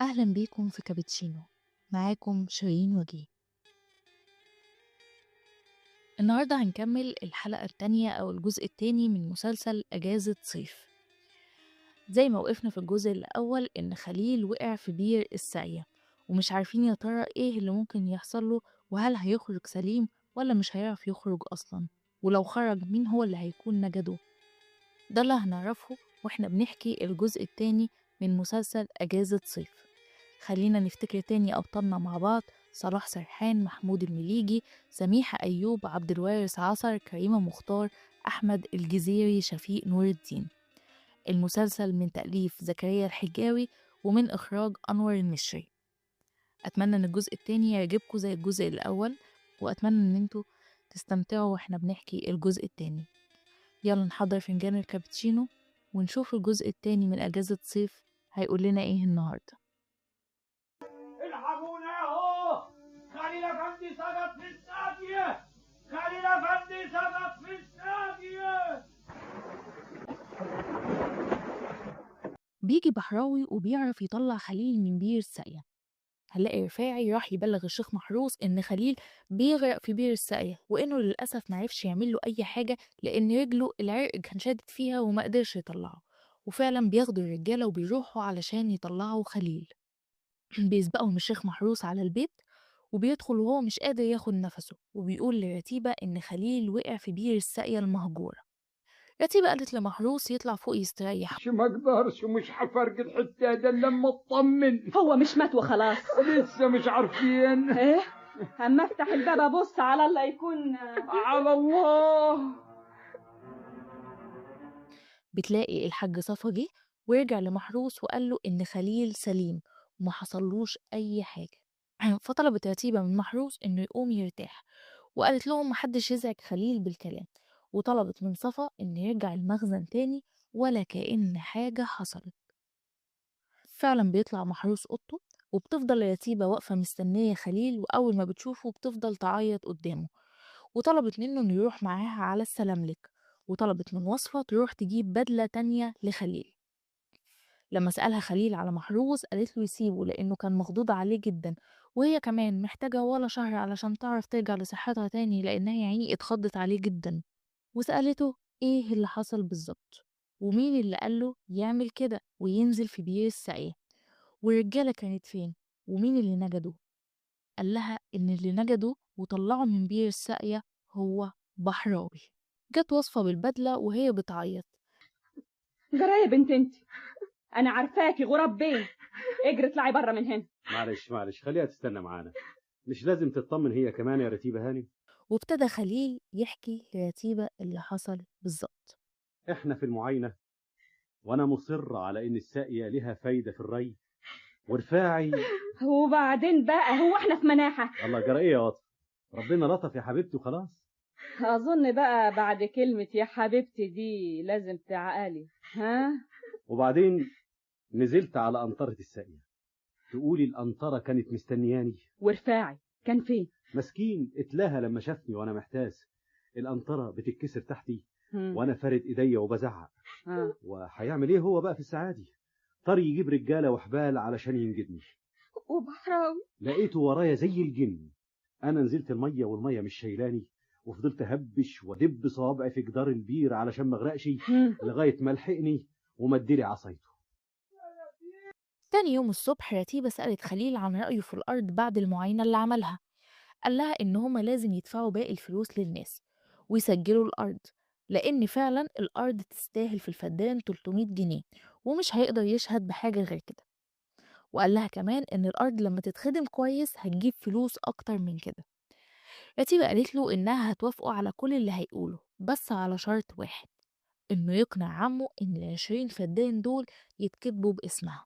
أهلا بيكم في كابتشينو. معاكم شيرين وجيه. النهاردة هنكمل الحلقة التانية أو الجزء التاني من مسلسل أجازة صيف. زي ما وقفنا في الجزء الأول إن خليل وقع في بير الساقية ومش عارفين يا ترى إيه اللي ممكن يحصل له، وهل هيخرج سليم ولا مش هيعرف يخرج أصلا، ولو خرج مين هو اللي هيكون نجده. ده اللي هنعرفه واحنا بنحكي الجزء التاني من مسلسل أجازة صيف. خلينا نفتكر تاني أبطالنا مع بعض: صلاح سرحان، محمود المليجي، سميحة أيوب، عبد الوارث عصر، كريمة مختار، أحمد الجزيري، شفيق نور الدين. المسلسل من تأليف زكريا الحجاوي ومن إخراج أنور المشري. أتمنى إن الجزء التاني يعجبكم زي الجزء الأول، وأتمنى إن انتوا تستمتعوا واحنا بنحكي الجزء التاني. يلا نحضر فنجان الكابتشينو ونشوف الجزء التاني من أجازة صيف هيقول لنا إيه النهاردة. الحقونا اهو، خليل افندي سقط في الساقية، خليل افندي سقط في الساقية. بيجي بحراوي وبيعرف يطلع خليل من بير الساقية. هنلاقي رفاعي راح يبلغ الشيخ محروس إن خليل بيغرق في بير الساقية، وإنه للأسف معرفش يعمل له أي حاجة لأن رجله العرق كان شادد فيها وما قدرش يطلعه. وفعلا بياخدوا الرجالة وبيروحوا علشان يطلعوا خليل. بيسبقهم الشيخ محروس على البيت وبيدخل وهو مش قادر ياخد نفسه، وبيقول لرتيبة إن خليل وقع في بير الساقية المهجورة. رتيبة قالت لمحروس يطلع فوق يستريح. ما اقدرش، مش حفرق الحتة ده لما اطمن. هو مش مات وخلاص؟ لسه مش عارفين. ايه، اما افتح الباب ابص على الله يكون على الله. بتلاقي الحاج صفا جه ورجع لمحروس وقال له إن خليل سليم وما حصلوش أي حاجة. فطلبت رتيبة من محروس إنه يقوم يرتاح، وقالت لهم محدش يزعج خليل بالكلام، وطلبت من صفا إن يرجع المخزن تاني ولا كأن حاجة حصلت. فعلا بيطلع محروس أوضته وبتفضل رتيبة واقفة مستنية خليل، وأول ما بتشوفه بتفضل تعيط قدامه، وطلبت منه إنه يروح معاها على السلاملك، وطلبت من وصفة تروح تجيب بدلة تانية لخليل. لما سألها خليل على محروس قالت له يسيبه لأنه كان مخضوض عليه جدا، وهي كمان محتاجة ولا شهر علشان تعرف ترجع لصحتها تاني لأنها يعني اتخضت عليه جدا. وسألته ايه اللي حصل بالظبط، ومين اللي قاله يعمل كده وينزل في بير الساقية، والرجالة كانت فين، ومين اللي نجده. قال لها إن اللي نجده وطلعه من بير الساقية هو بحراوي. جت وصفة بالبدلة وهي بتعيط. جرايه يا بنت انت، انا عارفاكي غراب بيه، اجري اطلعي بره من هنا. معلش خليها تستنى معانا، مش لازم تطمن هي كمان يا رتيبة هاني. وابتدى خليل يحكي لرتيبة اللي حصل بالظبط. احنا في المعاينة وانا مصر على ان الساقية لها فايدة في الري، ورفاعي. وبعدين بقى هو احنا في مناحة؟ الله جرى يا وطف، ربنا لطف يا حبيبتي وخلاص. اظن بقى بعد كلمة يا حبيبتي دي لازم تعقلي. ها؟ وبعدين نزلت على قنطرة الساقية، تقولي القنطرة كانت مستنياني. ورفاعي كان فين؟ مسكين اتلاها لما شافني وانا محتاس، القنطرة بتتكسر تحتي وانا فارد ايديا وبزعق. وهيعمل ايه هو بقى في السعادي؟ طري يجيب رجالة وحبال علشان ينجدني. وبحراوي لقيته ورايا زي الجن. انا نزلت المية والمية مش شايلاني، وفضلت هبش ودب صوابعي في جدار البير علشان ما اغرقش لغاية ما لحقني ومدلي عصايته. تاني يوم الصبح رتيبة سألت خليل عن رأيه في الأرض بعد المعاينة اللي عملها. قال لها إن هما لازم يدفعوا باقي الفلوس للناس ويسجلوا الأرض، لأن فعلا الأرض تستاهل في الفدان 300 جنيه ومش هيقدر يشهد بحاجة غير كده. وقال لها كمان إن الأرض لما تتخدم كويس هتجيب فلوس أكتر من كده. رتيبة قالت له إنها هتوافقوا على كل اللي هيقوله بس على شرط واحد: إنه يقنع عمه إن 20 فدان دول يتكتبوا باسمها.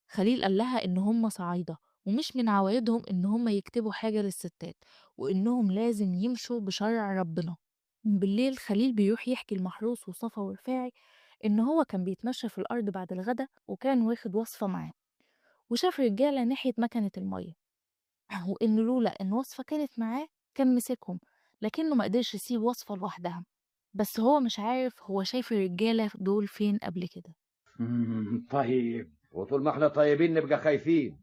خليل قال لها إن هم صعايدة ومش من عوايدهم إن هم يكتبوا حاجة للستات، وإنهم لازم يمشوا بشرع ربنا. بالليل خليل بيروح يحكي المحروس وصفا ورفاعي إن هو كان بيتمشى في الأرض بعد الغدا وكان واخد وصفة معاه، وشاف رجالة ناحية مكنة المية، وإن لولا إن وصفة كانت معاه كان مسكهم، لكنه ما قدرش يسيب وصفة لوحدها. بس هو مش عارف هو شايف الرجالة دول فين قبل كده. طيب، وطول ما احنا طيبين نبقى خايفين.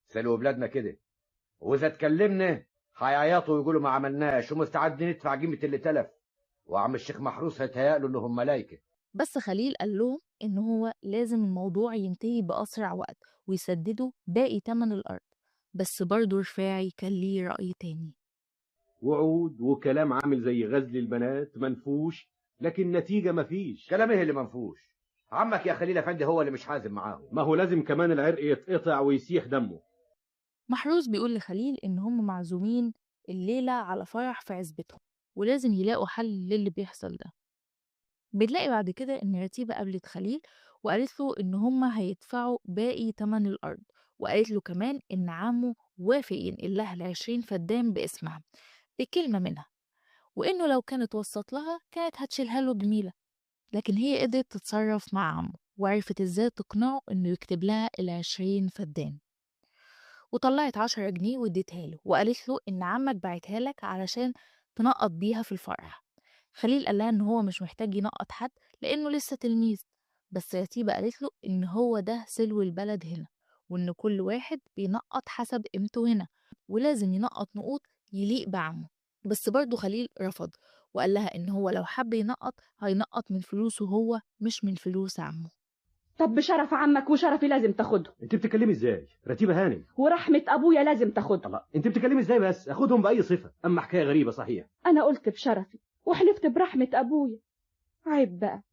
سلوا بلادنا كده، واذا اتكلمنا هيعيطوا ويقولوا ما عملناش ومستعدين ندفع قيمه اللي تلف، وعم الشيخ محروس هيتهيأ انهم ملايكه. بس خليل قال لهم إن هو لازم الموضوع ينتهي بأسرع وقت ويسددوا باقي تمن الأرض. بس برضه رفاعي كان ليه رأي تاني. وعود وكلام عامل زي غزل البنات منفوش، لكن نتيجة مفيش. كلام ايه اللي منفوش؟ عمك يا خليل افندي هو اللي مش حازم معاهم. ما هو لازم كمان العرق يتقطع ويسيح دمه. محروس بيقول لخليل إن هم معزومين الليلة على فرح في عزبتهم، ولازم يلاقوا حل للي بيحصل ده. بنلاقي بعد كده إن رتيبة قابلت خليل وقالت له إن هما هيدفعوا باقي تمن الأرض، وقالت له كمان إن عمه وافق ينقل لها 20 فدان باسمها بكلمة منها، وإنه لو كانت وصت لها كانت هتشيلها له جميلة. لكن هي قدرت تتصرف مع عمه وعرفت إزاي تقنعه إنه يكتب لها 20 فدان، وطلعت 10 جنيه واديتها له وقالت له إن عمك بعتها لك علشان تنقط بيها في الفرح. خليل قال لها إن هو مش محتاج ينقط حد لأنه لسه تلميذ، بس رتيبة قالت له إن هو ده سلو البلد هنا، وإن كل واحد بينقط حسب قيمته هنا، ولازم ينقط نقوط يليق بعمه. بس برضه خليل رفض وقال لها إن هو لو حب ينقط هينقط من فلوسه هو مش من فلوس عمه. طب بشرف عمك وشرفي لازم تاخده، انت بتتكلمي ازاي رتيبة هانم؟ ورحمة أبويا لازم تاخده. الله، انت بتتكلمي ازاي بس؟ اخدهم بأي صفة؟ اما حكاية غريبة صحيح. أنا قلت بشرفي وحلفت برحمة أبويا، عيب بقى.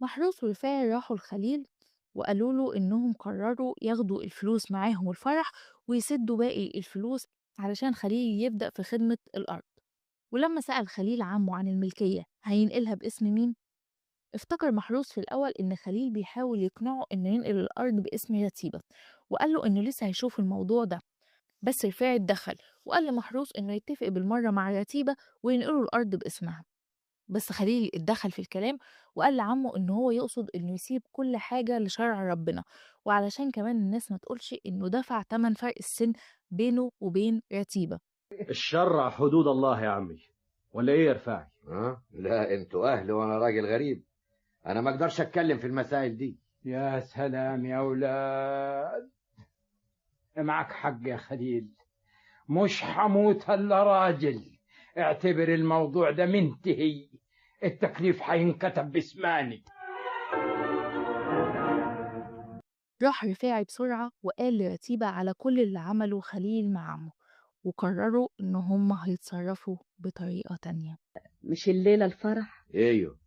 محروس ورفاعي راحوا لخليل وقالوا له إنهم قرروا ياخدوا الفلوس معاهم الفرح ويسدوا باقي الفلوس علشان خليل يبدأ في خدمة الأرض. ولما سأل خليل عمه عن الملكية هينقلها باسم مين، افتكر محروس في الأول إن خليل بيحاول يقنعه إنه ينقل الأرض باسم رتيبة، وقال له إنه لسه هيشوف الموضوع ده. بس رفاعي اتدخل وقال لمحروس إنه يتفق بالمرة مع رتيبة وينقلوا الأرض باسمها. بس خليل اتدخل في الكلام وقال لعمه إن هو يقصد إنه يسيب كل حاجة لشرع ربنا، وعلشان كمان الناس ما تقولش إنه دفع تمن فرق السن بينه وبين رتيبة. الشرع حدود الله يا عمي، ولا ايه يا رفاعي؟ لا انتوا اهل وانا راجل غريب، انا ما اقدرش اتكلم في المسائل دي. يا سلام يا أولاد، معك حق يا خليل، مش حموت الا راجل. اعتبر الموضوع ده منتهي، التكليف حينكتب باسماني. راح رفاعي بسرعة وقال لرتيبة على كل اللي عمله خليل مع عمه، وقرروا إن هم هيتصرفوا بطريقة تانية. مش الليلة الفرح؟ ايوه.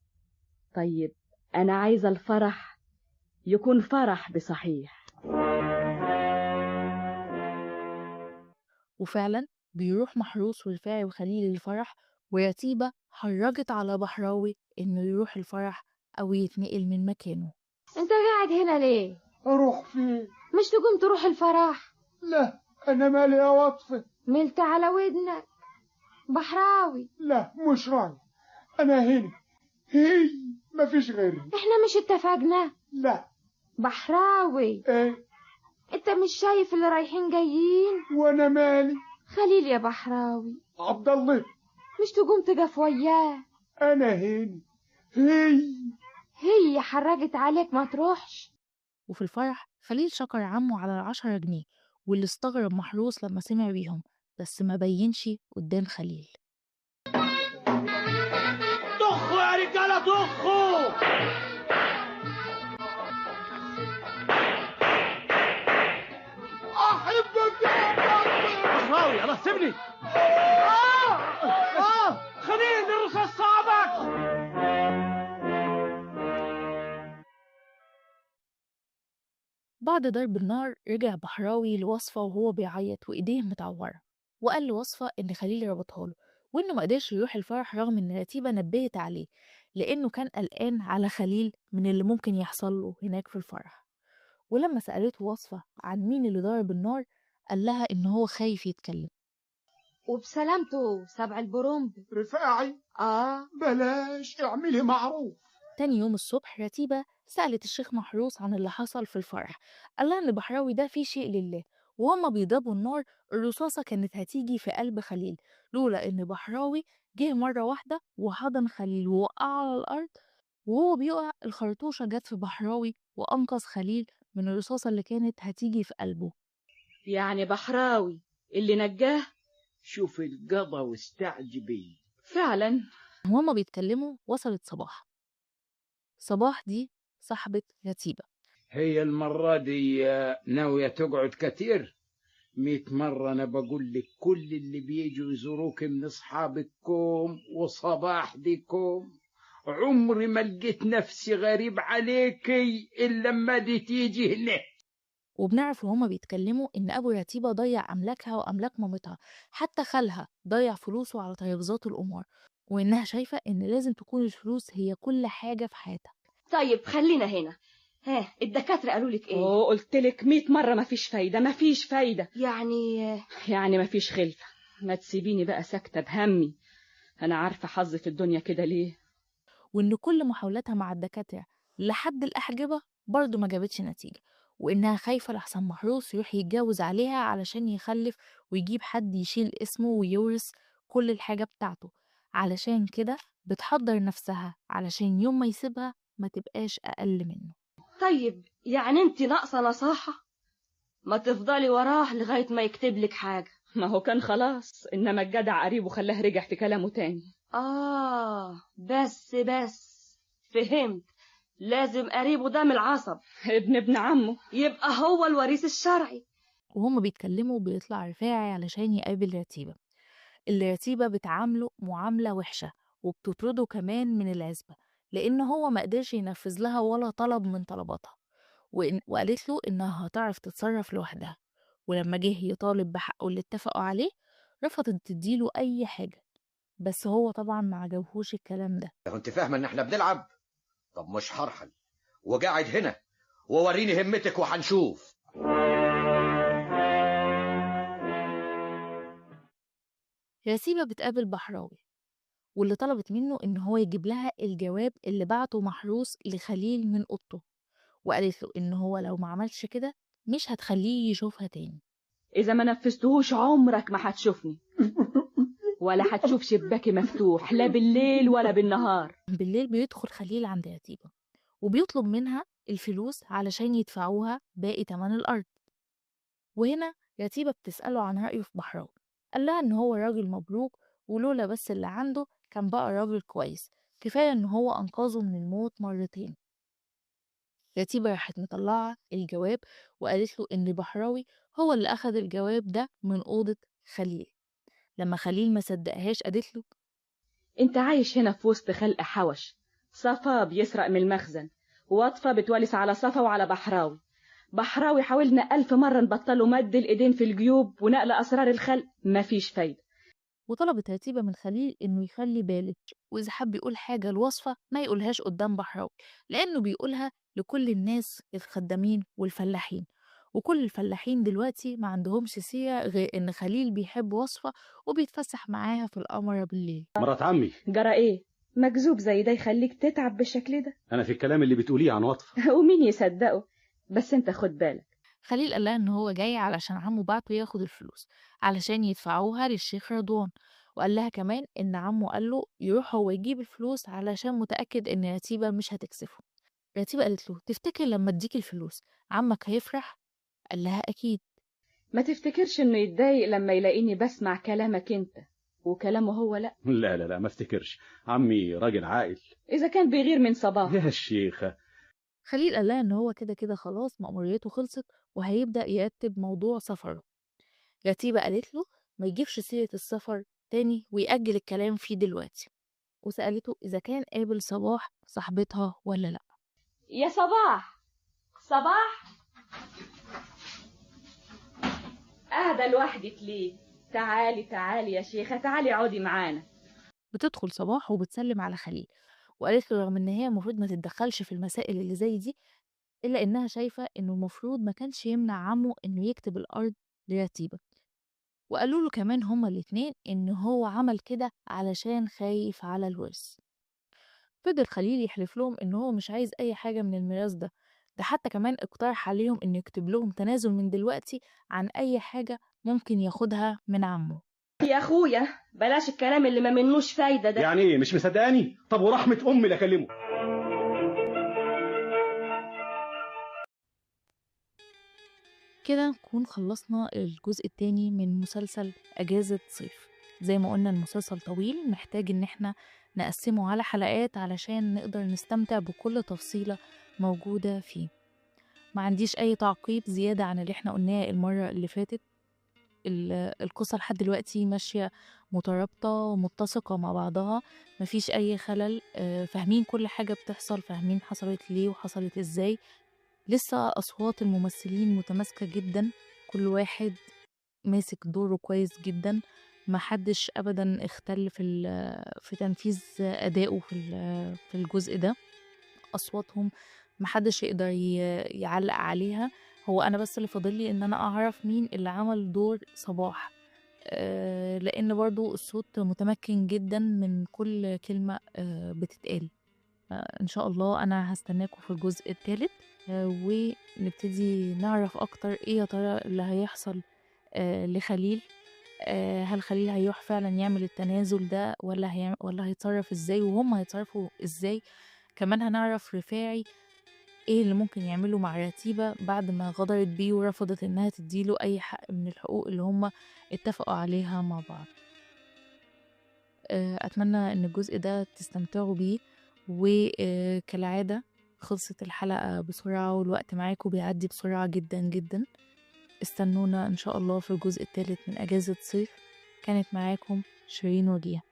طيب أنا عايزة الفرح يكون فرح بصحيح. وفعلا بيروح محروس ورفاعي وخليل الفرح، ورتيبة حرجت على بحراوي إنه يروح الفرح أو يتنقل من مكانه. انت قاعد هنا ليه؟ اروح فين؟ مش تقوم تروح الفرح؟ لا انا مالي يا وطفة. ملت على ودنك بحراوي. لا مش رايح، انا هنا، هي مفيش غيري. احنا مش اتفقنا؟ لا. بحراوي ايه؟ انت مش شايف اللي رايحين جايين؟ وانا مالي؟ خليل يا بحراوي. عبد الله. مش تقوم تقف وياه؟ انا هنا، هي حرجت عليك ما تروحش. وفي الفرح خليل شكر عمه على 10 جنيه، واللي استغرب محروس لما سمع بيهم، بس ما بينش قدام خليل. طخوا يا رجاله طخوا. احبك يا بحراوي الله سيبني. خليل الرصاص صعبك. بعد ضرب النار رجع بحراوي لوصفة وهو بيعيط وإيديه متعورة، وقال لوصفة إن خليل ربطها له، وإنه ما قدرش يروح الفرح رغم إن رتيبة نبهت عليه، لأنه كان قلقان على خليل من اللي ممكن يحصل له هناك في الفرح. ولما سألته وصفة عن مين اللي ضرب النار قال لها إن هو خايف يتكلم. وبسلامته سبع البرمب. رفاعي بلاش اعملي معروف. تاني يوم الصبح رتيبة سألت الشيخ محروس عن اللي حصل في الفرح، قال لها إن بحراوي ده فيه شيء لله، وهما بيضربوا النار الرصاصة كانت هتيجي في قلب خليل لولا إن بحراوي جه مرة واحدة وحضن خليل ووقعه على الأرض، وهو بيقع الخرطوشة جت في بحراوي وأنقذ خليل من الرصاصة اللي كانت هتيجي في قلبه. يعني بحراوي اللي نجاه؟ شوف القضا واستعجبي. فعلا. وهما بيتكلموا وصلت صباح. صباح دي صاحبة رتيبة. هي المرة دي ناوية تقعد كتير؟ 100 مرة أنا بقول لك كل اللي بيجوا يزوروك من أصحابكم وصباح ديكم، عمري ما لقيت نفسي غريب عليكي إلا لما دي تيجي هنا. وبنعرف وهما بيتكلموا إن أبو رتيبة ضيع أملاكها وأملاك مامتها، حتى خالها ضيع فلوسه على تيغزات القمار، وإنها شايفة إن لازم تكون الفلوس هي كل حاجة في حياتها. طيب خلينا هنا. ها الدكاترة قالوا لك ايه؟ قلت لك 100 مرة مفيش فايدة مفيش فايدة. يعني مفيش خلفة. ما تسيبيني بقى ساكتة بهمي، أنا عارفة حظي في الدنيا كده ليه. وإن كل محاولاتها مع الدكاترة لحد الأحجبة برضه ما جابتش نتيجة، وإنها خايفة لحسن محروس يروح يتجوز عليها علشان يخلف ويجيب حد يشيل اسمه ويورث كل الحاجة بتاعته، علشان كده بتحضر نفسها علشان يوم ما يسيبها ما تبقاش أقل منه. طيب يعني انت ناقصة نصاحة؟ ما تفضلي وراه لغاية ما يكتب لك حاجة. ما هو كان خلاص، إنما الجدع قريب وخلاه رجع في كلامه تاني. بس فهمت. لازم قريبه ده من العصب، ابن عمه، يبقى هو الوريث الشرعي. وهم بيتكلموا بيطلع رفاعي علشان يقابل رتيبة. اللي رتيبة بتعامله معاملة وحشة وبتطرده كمان من العزبة، لأن هو ما قدرش ينفذ لها ولا طلب من طلباتها، وقالت له إنها هتعرف تتصرف لوحدها. ولما جه يطالب بحقه اللي اتفقوا عليه رفضت تديله أي حاجة، بس هو طبعا ما عجبهوش الكلام ده. كنت فاهمة إن إحنا بنلعب؟ طب مش هرحل وقاعد هنا ووريني همتك وهنشوف. رتيبة بتقابل بحراوي واللي طلبت منه إن هو يجيب لها الجواب اللي بعته محروس لخليل من أوضته، وقالت له إن هو لو ما عملش كده مش هتخليه يشوفها تاني. إذا ما نفذتهوش عمرك ما هتشوفني ولا هتشوف شباكي مفتوح لا بالليل ولا بالنهار. بالليل بيدخل خليل عند رتيبة وبيطلب منها الفلوس علشان يدفعوها باقي تمن الأرض. وهنا رتيبة بتسأله عن رأيه في بحراوي، قال لها إن هو راجل مبروك، ولولا بس اللي عنده كان بقى راجل كويس، كفاية إن هو أنقذه من الموت مرتين. رتيبة راحت مطلعة الجواب وقالت له إن بحراوي هو اللي أخد الجواب ده من أوضة خليل. لما خليل ما صدقهاش قالت له: انت عايش هنا في وسط خلق حوش، صفا بيسرق من المخزن وواطفة بتولس على صفا وعلى بحراوي. بحراوي حاولنا 1000 مرة نبطله مد الإيدين في الجيوب ونقل أسرار الخلق، مفيش فايدة. وطلبت رتيبة من خليل إنه يخلي باله، وإذا حب يقول حاجة لوصفة ما يقولهاش قدام بحراوي، لأنه بيقولها لكل الناس الخدامين والفلاحين، وكل الفلاحين دلوقتي ما عندهمش سيرة غير إن خليل بيحب وصفة وبيتفسح معاها في القمر بالليل. مرات عمي، جرى إيه؟ مكذوب زي ده يخليك تتعب بالشكل ده؟ أنا في الكلام اللي بتقوليه عن وطفة. ومين يصدقه؟ بس انت خد بالك. خليل قال لها إن هو جاي علشان عمه بعته ياخد الفلوس علشان يدفعوها للشيخ رضوان، وقال لها كمان إن عمه قال له يروح هو يجيب الفلوس علشان متأكد إن رتيبة مش هتكسفه. رتيبة قالت له: تفتكر لما اديك الفلوس عمك هيفرح؟ قال لها: أكيد. ما تفتكرش انه يتضايق لما يلاقيني بسمع كلامك انت وكلامه هو لا. لا لا لا، ما افتكرش، عمي راجل عاقل. إذا كان بيغير من صباح. يا الشيخة. خليل قال لها إن هو كده كده خلاص مأموريته خلصت وهيبدأ يرتب موضوع سفره. رتيبة قالت له ما يجيبش سيرة السفر تاني ويأجل الكلام فيه دلوقتي، وسألته إذا كان قابل صباح صاحبتها ولا لأ. يا صباح، صباح قاعدة لوحدك ليه؟ تعالي يا شيخة، تعالي اقعدي معانا. بتدخل صباح وبتسلم على خليل، وقالت له رغم إن هي المفروض ما تتدخلش في المسائل اللي زي دي، إلا إنها شايفة إنه المفروض ما كانش يمنع عمه إنه يكتب الأرض لرتيبة، وقالوا له كمان هما الاتنين إن هو عمل كده علشان خايف على الورث. فضل خليل يحلف لهم إن هو مش عايز أي حاجة من الميراث ده حتى كمان اقترح عليهم إنه يكتب لهم تنازل من دلوقتي عن أي حاجة ممكن ياخدها من عمه. يا اخويا بلاش الكلام اللي ما منوش فايدة ده. يعني ايه مش مصدقاني؟ طب ورحمة امي لا اكلمه. كده نكون خلصنا الجزء التاني من مسلسل أجازة صيف. زي ما قلنا المسلسل طويل، محتاج ان احنا نقسمه على حلقات علشان نقدر نستمتع بكل تفصيلة موجودة فيه. ما عنديش اي تعقيب زيادة عن اللي احنا قلناه المرة اللي فاتت. القصة لحد دلوقتي ماشية مترابطة ومتسقة مع بعضها، مفيش أي خلل. فاهمين كل حاجة بتحصل، فاهمين حصلت ليه وحصلت ازاي. لسه أصوات الممثلين متماسكة جدا، كل واحد ماسك دوره كويس جدا، محدش أبدا اختل في تنفيذ أدائه في الجزء ده. أصواتهم محدش يقدر يعلق عليها. هو أنا بس اللي فاضلي إن أنا أعرف مين اللي عمل دور صباح، لأن برضو الصوت متمكن جدا من كل كلمة بتتقال. إن شاء الله أنا هستناكم في الجزء الثالث، ونبتدي نعرف أكتر إيه يا ترى اللي هيحصل لخليل. هل خليل هيروح فعلا يعمل التنازل ده ولا هيتصرف إزاي، وهم هيتصرفوا إزاي. كمان هنعرف رفاعي ايه اللي ممكن يعمله مع رتيبة بعد ما غدرت بيه ورفضت انها تديله اي حق من الحقوق اللي هم اتفقوا عليها مع بعض. اتمنى ان الجزء ده تستمتعوا بيه، وكالعادة خلصت الحلقة بسرعة والوقت معاكم بيعدي بسرعة جدا جدا. استنونا ان شاء الله في الجزء الثالث من اجازة صيف. كانت معاكم شيرين وجيه.